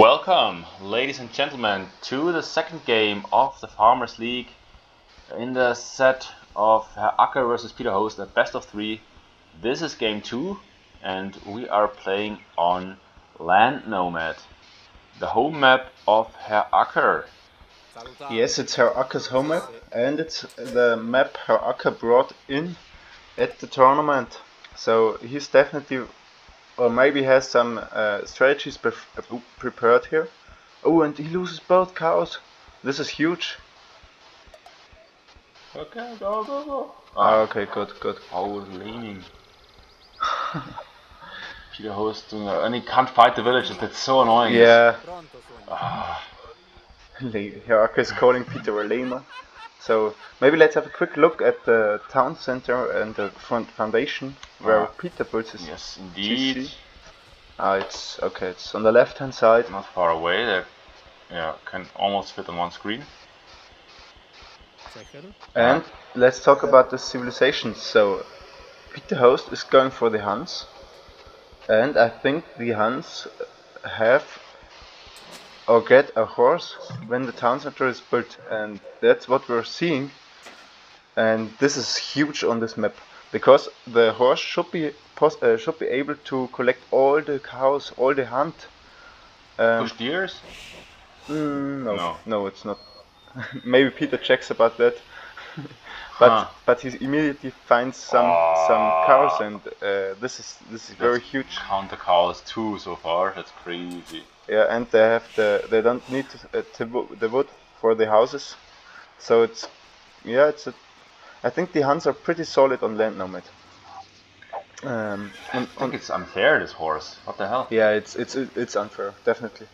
Welcome, ladies and gentlemen, to the second game of the Farmers League in the set of Herr Acker versus Peter Host, a best of three. This is game 2, and we are playing on Land Nomad, the home map of Herr Acker. Yes, it's Herr Acker's home map, and it's the map Herr Acker brought in at the tournament. So he's definitely, or maybe has some strategies prepared here. Oh, and he loses both cows. This is huge. Okay, go. Okay, good. I was leaning. Peter Host doing and he can't fight the villagers, that's so annoying. Yeah. Ah. Herr Acker is calling Peter a lama. So maybe let's have a quick look at the town center and the front foundation where Peter puts his Yes, indeed. GC. It's okay. It's on the left-hand side. Not far away. They can almost fit on one screen. And let's talk about the civilizations. So Peter Host is going for the Huns, and I think the Huns have or get a horse when the town center is built, and that's what we're seeing. And this is huge on this map because the horse should be able to collect all the cows, all the hunt. Push deers? No, it's not. Maybe Peter checks about that. But he immediately finds some cows, and this is very huge. Count the cows too so far. That's crazy. Yeah, and they don't need the wood for the houses, so I think the Huns are pretty solid on Land Nomad. I think it's unfair, this horse. What the hell? Yeah, it's unfair, definitely.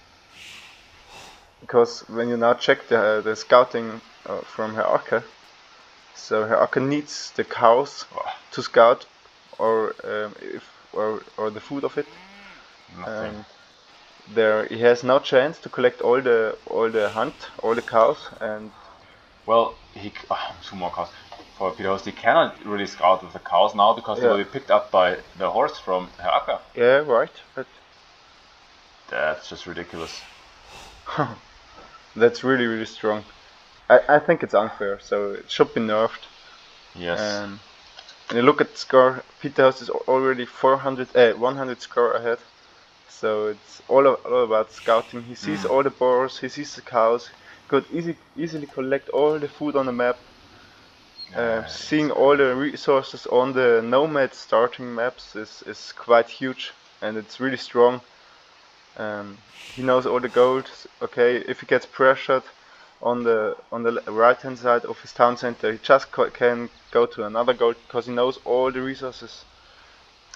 Because when you now check the scouting from Herr Acker, so Herr Acker needs the cows to scout, or the food of it. There he has no chance to collect all the cows, and well, two more cows. For Peter Host, he cannot really scout with the cows now because they will be picked up by the horse from Herr Acker. Yeah, right. But that's just ridiculous. That's really strong. I think it's unfair, so it should be nerfed. Yes. And you look at the score, Peter Host is already 100 score ahead. So it's all about scouting. He sees all the boars, he sees the cows, could easily collect all the food on the map. Seeing all the resources on the Nomad starting maps is quite huge, and it's really strong. He knows all the gold. Okay, if he gets pressured on the right hand side of his town center, he just can go to another gold because he knows all the resources.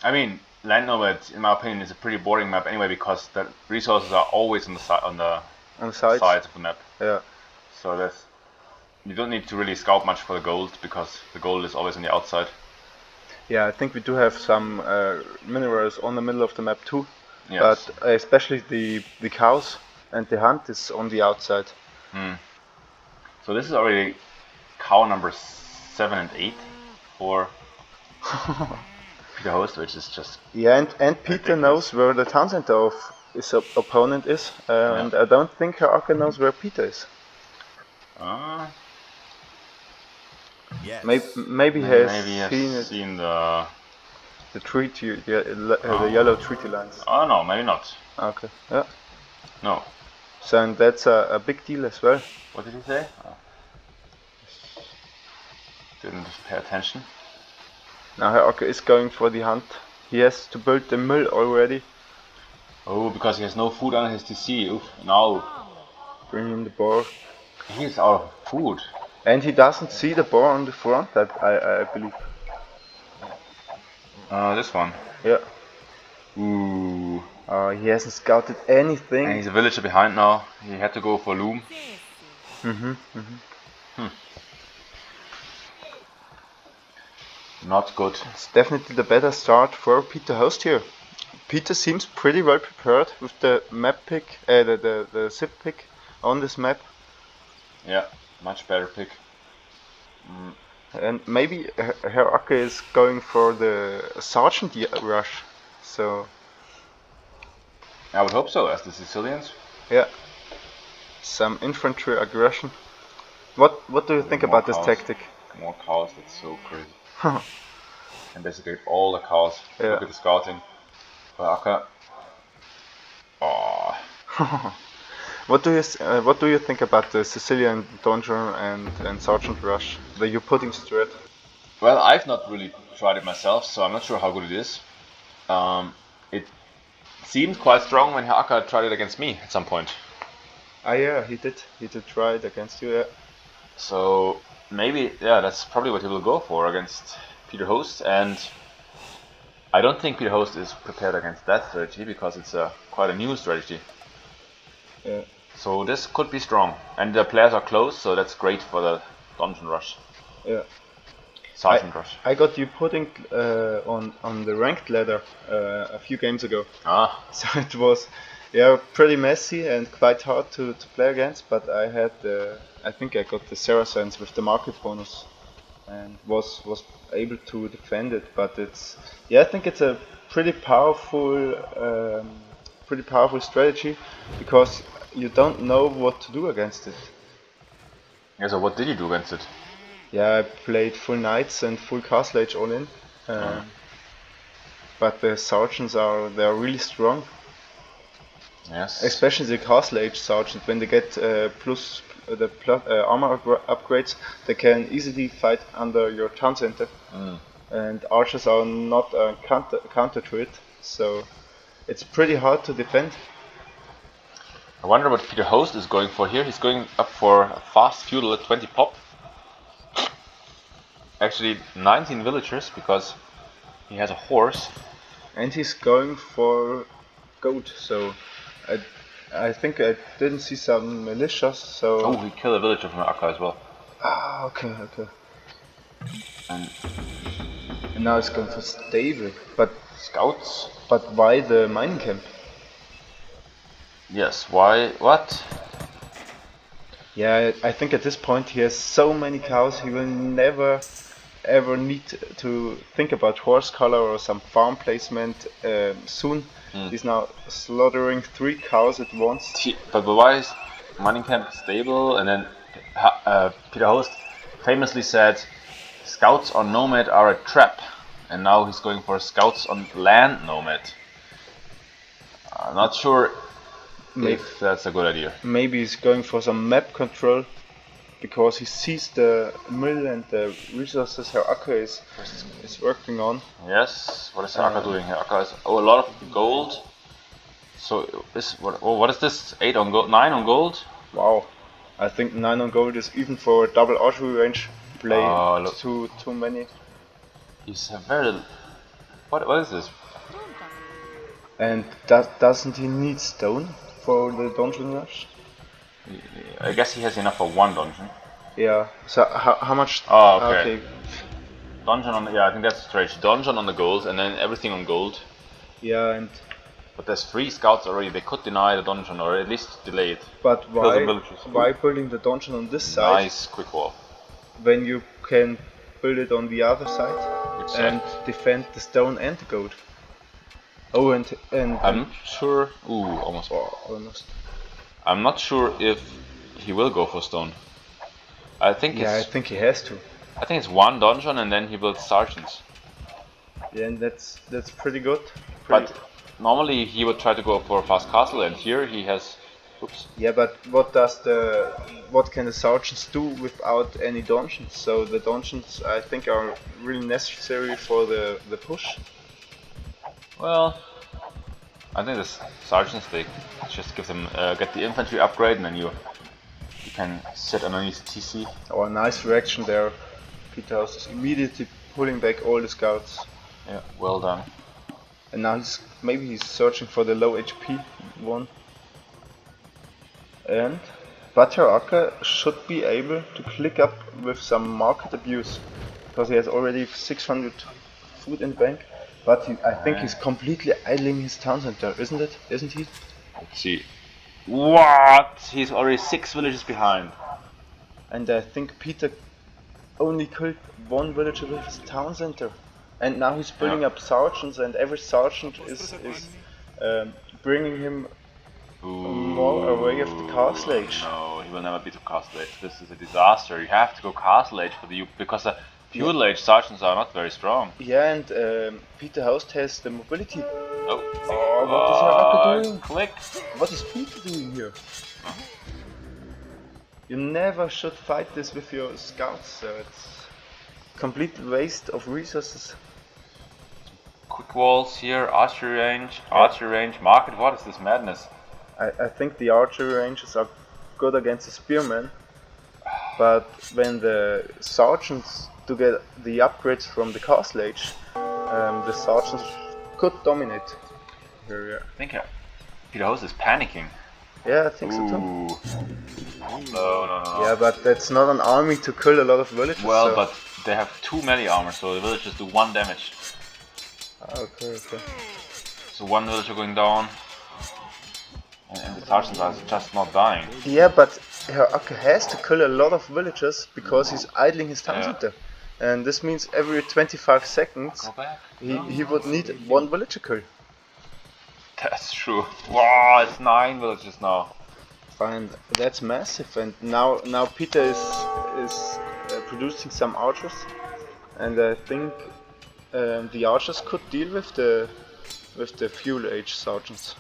I mean, Land Nomad, in my opinion, is a pretty boring map anyway because the resources are always on the sides of the map. Yeah. So you don't need to really scout much for the gold because the gold is always on the outside. Yeah, I think we do have some minerals on the middle of the map too. Yes. But especially the cows and the hunt is on the outside. So this is already cow number 7 and 8 for Peter Host, which is just... Yeah, and Peter knows where the town center of his opponent is, and I don't think Herr Acker knows where Peter is. Yes. Maybe he has seen the treaty, the yellow treaty lines. Oh no, maybe not. Okay, yeah. No. So and that's a big deal as well. What did he say? Didn't pay attention. Now Herr Acker is going for the hunt. He has to build the mill already. Oh, because he has no food on his TC. Oof, no. Bring him the boar. He is out of food. And he doesn't see the boar on the front, I believe. This one. Yeah. Ooh. He hasn't scouted anything. And he's a villager behind now. He had to go for loom. Not good. It's definitely the better start for Peter Host here. Peter seems pretty well prepared with the map pick, the zip pick on this map. Yeah, much better pick. And maybe Herr Acker is going for the sergeant rush. So I would hope so, as the Sicilians Yeah. Some infantry aggression. What do you think about this tactic? More cows, that's so crazy. And basically all the cows. Yeah. Look at the scouting. By Acker. Oh. What do you think about the Sicilian Donjon and Sergeant Rush that you're putting straight? Well, I've not really tried it myself, so I'm not sure how good it is. It seemed quite strong when Herr Acker tried it against me at some point. Ah yeah, he did try it against you. Yeah. So maybe, yeah, that's probably what he will go for against Peter Host, and I don't think Peter Host is prepared against that strategy because it's quite a new strategy. Yeah. So this could be strong, and the players are close, so that's great for the dungeon rush. Yeah. Sergeant rush. I got you putting on the ranked ladder a few games ago. Ah. So it was, yeah, pretty messy and quite hard to play against. But I think I got the Saracens with the market bonus, and was able to defend it. But I think it's a pretty powerful strategy because you don't know what to do against it. Yeah. So what did you do against it? Yeah, I played full knights and full castle age all in. But the sergeants they're really strong. Yes. Especially the castle age sergeant, when they get armor upgrades, they can easily fight under your town center. And archers are not a counter to it, so it's pretty hard to defend. I wonder what Peter Host is going for here. He's going up for a fast feudal at 20 pop. Actually 19 villagers because he has a horse. And he's going for goat, so I think I didn't see some militias, so... Oh, he killed a villager from Acker as well. Ah, okay. And now it's going for stable, but... Scouts? But why the mining camp? Yes, why? What? Yeah, I think at this point he has so many cows, he will never ever need to think about horse color or some farm placement soon. He's now slaughtering 3 cows at once. But why is mining camp stable? And then Peter Host famously said, scouts on nomad are a trap. And now he's going for scouts on land nomad. I'm not sure if that's a good idea. Maybe he's going for some map control, because he sees the mill and the resources Herr Acker is working on. Yes, what is Herr Acker doing? Herr Acker has a lot of gold. So what is this? 8 on gold, 9 on gold? Wow, I think 9 on gold is even for a double archery range play too many. He's a very... What is this? And doesn't he need stone for the dungeon rush? I guess he has enough for 1 dungeon. Yeah. So how much? Oh, okay. Dungeon on I think that's strange. Dungeon on the gold and then everything on gold. Yeah, but there's 3 scouts already. They could deny the dungeon or at least delay it. But why building the dungeon on this side? Nice quick wall. When you can build it on the other side and defend the stone and the gold. Oh, and I'm not sure. Ooh, almost. I'm not sure if he will go for stone. I think I think he has to. I think it's 1 dungeon and then he builds sergeants. Yeah, and that's pretty good. But normally he would try to go for a fast castle, and here he has. Oops. Yeah, but what can the sergeants do without any dungeons? So the dungeons, I think, are really necessary for the push. Well, I think the sergeants, they just give them get the infantry upgrade, and then you can sit underneath TC. Oh, a nice reaction there. Peter House is immediately pulling back all the scouts. Yeah, well done. And now maybe he's searching for the low HP one. But Herr Acker should be able to click up with some market abuse, because he has already 600 food in the bank. But I think he's completely idling his town center, isn't he? Let's see. What? He's already 6 villages behind. And I think Peter only killed 1 villager with his town center. And now he's building up sergeants, and every sergeant is bringing him more away of the castle age. No, he will never be to castle age. This is a disaster. You have to go castle age for the because the feudal age sergeants are not very strong. Yeah, and Peter Host has the mobility. Oh, What is Herr Acker doing? Click. What is Peter doing here? You never should fight this with your scouts, so it's complete waste of resources. Quick walls here, archery range, market. What is this madness? I think the archery ranges are good against the spearmen, but when the sergeants to get the upgrades from the castle age, the sergeants could dominate. Here, I think Peter Host is panicking. yeah, I think so too. No. Yeah, but that's not an army to kill a lot of villagers. Well, so. but they have too many armor, so the villagers do 1 damage. Okay. So 1 villager going down, and the sergeants are just not dying. Yeah, but Herr Acker has to kill a lot of villagers because he's idling his town center. And this means every 25 seconds Go back. he would need 1 villager kill. That's true. Wow, it's 9 villagers now. And that's massive. And now Peter is producing some archers, and I think the archers could deal with the feudal age sergeants.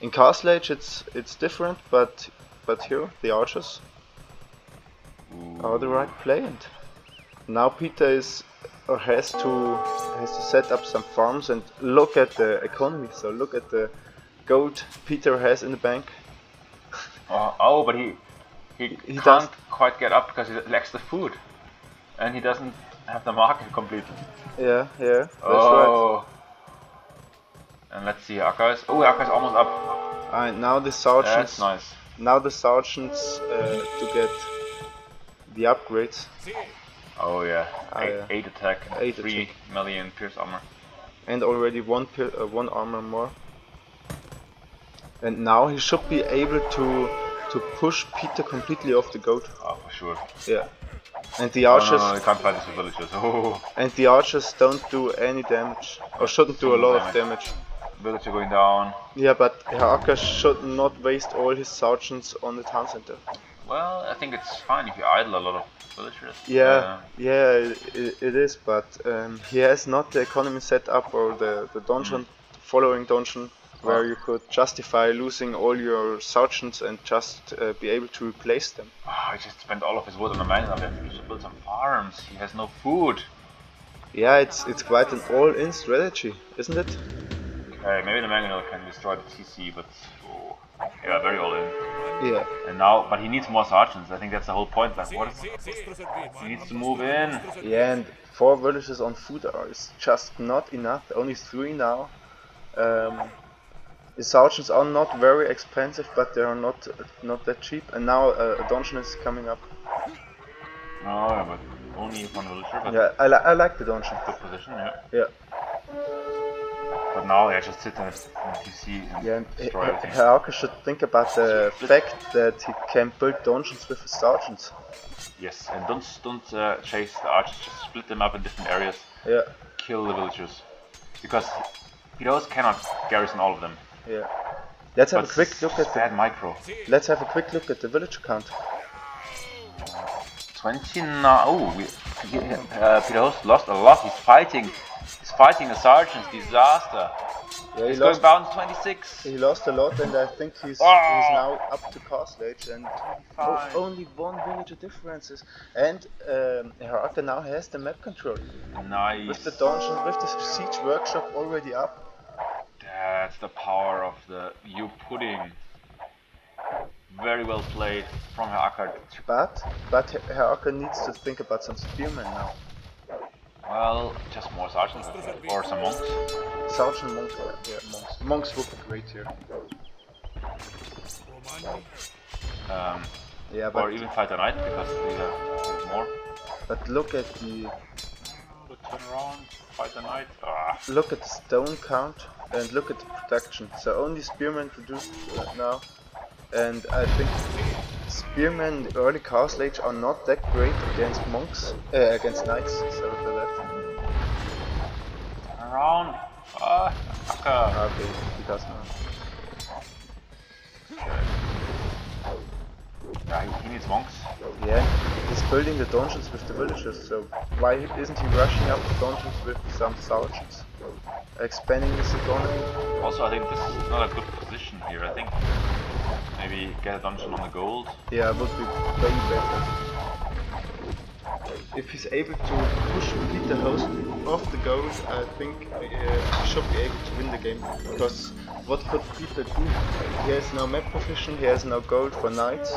In castle age it's different, but here the archers are the right play. And now Peter has to set up some farms and look at the economy. So look at the gold Peter has in the bank. But he can't quite get up because he lacks the food, and he doesn't have the market completely. Yeah, that's right. And let's see, Acker is almost up. And now the sergeants. That's nice. Now the sergeants to get the upgrades. Oh yeah, 8 yeah. attack, 8 3 attack. million pierce armor. And already one armor more. And now he should be able to push Peter completely off the goat. Oh, for sure. Yeah. And the archers. No, you can't fight this with villagers. Oh. And the archers don't do any damage, or shouldn't do a lot of damage. Villager going down. Yeah, but Herr Acker should not waste all his sergeants on the town center. Well, I think it's fine if you idle a lot of villagers. Yeah, it is, but he has not the economy set up or the dungeon, following dungeon, where you could justify losing all your sergeants and just be able to replace them. He just spent all of his wood on the mountain. He should build some farms. He has no food. Yeah, it's quite an all-in strategy, isn't it? Okay, maybe the mangonel can destroy the TC, but yeah, very all in. Yeah. And now, but he needs more sergeants. I think that's the whole point. Like, what is, he needs to move in. Yeah, and 4 villages on food is just not enough. Only 3 now. The sergeants are not very expensive, but they are not that cheap. And now a dungeon is coming up. No, yeah, but only 1 villager. But Yeah, I like the dungeon. good position, yeah. Yeah. But now, yeah, just sit there in TC and Yeah, and destroy everything. Herr Acker should think about the fact that he can build dungeons with his sergeants. Yes, and don't chase the archers. Just split them up in different areas. Yeah, Kill the villagers, because Piros cannot garrison all of them. yeah. Let's have But a quick look at bad micro. the village count. 29. Oh, Piros lost a lot. He's fighting the sergeants. Disaster. Yeah, He's going down to 26. He lost a lot, and I think he's now up to castle age, and only 1 villager differences. And Herr Acker now has the map control. Nice. With the dungeon, with the siege workshop already up. That's the power of the you pudding. Very well played from Herr Acker. But Herr Acker needs to think about some spearmen now. Well, just more sergeants or some monks. Sergeant monks, yeah, monks. Monks would be great here. Yeah, Or even fight a knight because they have more. But look at the Turn around, fight a knight. look at the stone count and look at the protection. So only spearmen produced now, and I think spearmen in the early castle age are not that great against monks, against knights. Sorry for that. Turn around. Acker. Okay, he does not. Yeah, he needs monks. Yeah, he's building the dungeons with the villagers, so why isn't he rushing up the dungeons with some sergeants? Expanding his economy? Also, I think this is not a good position here. I think maybe get a dungeon on the gold. Yeah, would be way better. If he's able to push Peter Host off the gold, I think he should be able to win the game. Because what could Peter do? He has no map position, he has no gold for knights,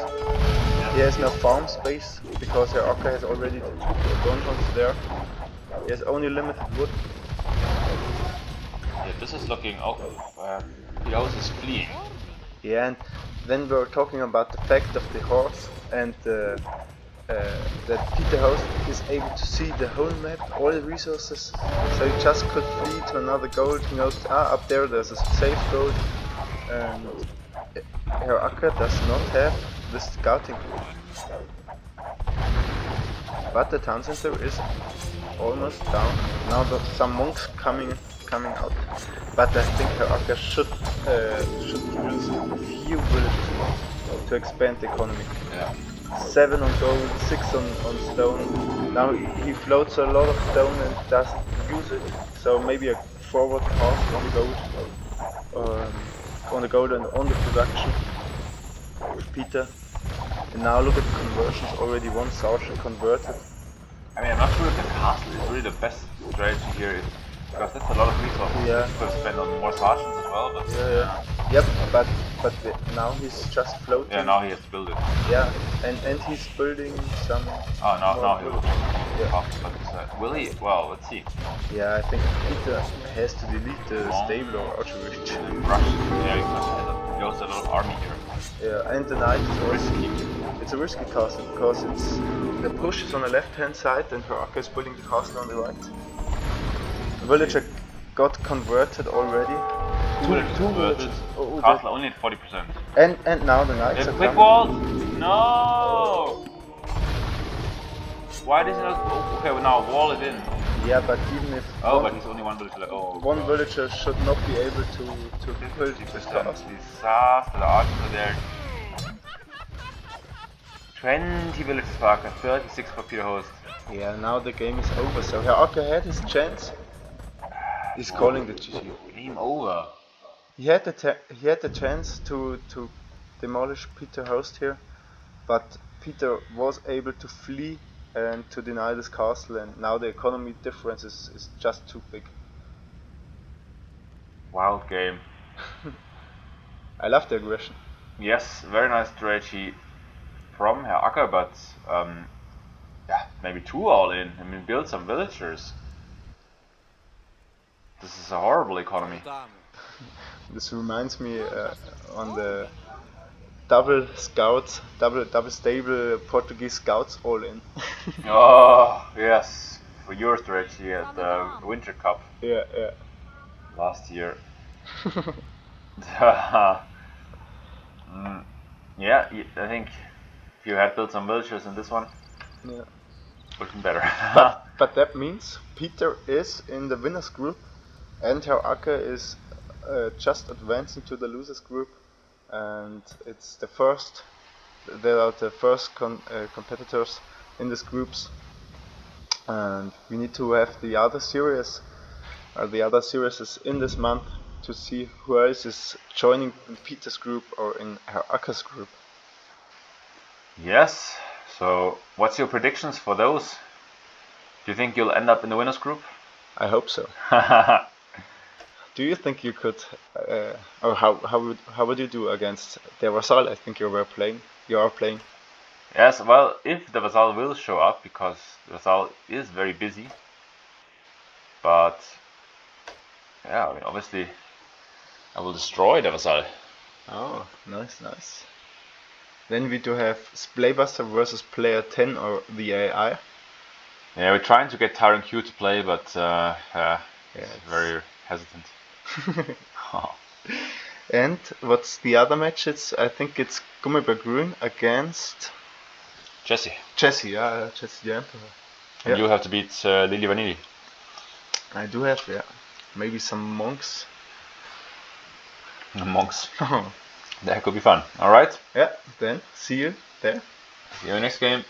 he has no farm space, because Herr Acker has already the 2 dungeons there. He has only limited wood. Yeah, this is looking. Oh, Peter Host is fleeing. Yeah, and then we're talking about the fact of the horse and that Peter Host is able to see the whole map, all the resources, so he just could flee to another gold. He knows, up there there's a safe gold, and Herr Acker does not have the scouting. But the town center is almost down. Now some monks coming out, but I think Herr Acker should produce a few villages more to expand the economy. Yeah. 7 on gold, 6 on stone. Now he floats a lot of stone and doesn't use it, so maybe a forward pass on the gold and on the production with Peter. And now look at the conversions, already 1 sergeant converted. I mean, I'm not sure if the castle is really the best strategy here, because that's a lot of resources. Yeah. You could spend on more sergeants as well, but Yep, but now he's just floating. yeah, now he has to build it. Yeah, and he's building some. Oh, now he will. Yeah. But will he? Well, let's see. Yeah, I think Peter has to delete the stable or archery. Rush. Yeah, he knows a lot of army here. Yeah, and the knight is risky. It's a risky castle because the push is on the left hand side and Herr Acker is building the castle on the right. The villager got converted already. Two villages. Oh, Castle only at 40%. And now the knights are quick coming. wall! No! Why does it not? Oh, okay, well now wall it in. Yeah, but even if but he's only 1 villager left. Oh, one villager should not be able to build this castle. Disaster, the archers are there. 20 villages for Acker, 36 for Peter Host. Yeah, now the game is over. So Herr Acker had his chance. He's calling the GG. Game over. He had the chance to demolish Peter Host here, but Peter was able to flee and to deny this castle, and now the economy difference is just too big. Wild game. I love the aggression. Yes, very nice strategy from Herr Acker, but yeah, maybe 2 all in. I mean, build some villagers. This is a horrible economy. This reminds me on the double stable Portuguese scouts all in. Oh yes, for your strategy at the Winter Cup. Yeah. Last year. Yeah, I think if you had built some villagers in this one, yeah, would have been better. but that means Peter is in the winners group, and Herr Acker is just advancing to the losers group, and it's the first. They are the first competitors in these groups, and we need to have the other series in this month to see who else is joining in Peter's group or in Herr Acker's group. Yes. So, what's your predictions for those? Do you think you'll end up in the winners group? I hope so. Do you think you could, or how would you do against the Vassal? I think you are playing. Yes, well, if the Vassal will show up, because the Vassal is very busy. But yeah, I mean, obviously, I will destroy the Vassal. Oh, nice. Then we do have Splaybuster versus player 10 or the AI. Yeah, we're trying to get Tyrant Q to play, but it's very hesitant. And what's the other match? I think it's Gummibergrün against Jesse. Jesse the Emperor. And you have to beat Lili Vanilli. I do have, maybe some monks. Monks. That could be fun. Alright? Yeah, then see you. there. See you next game.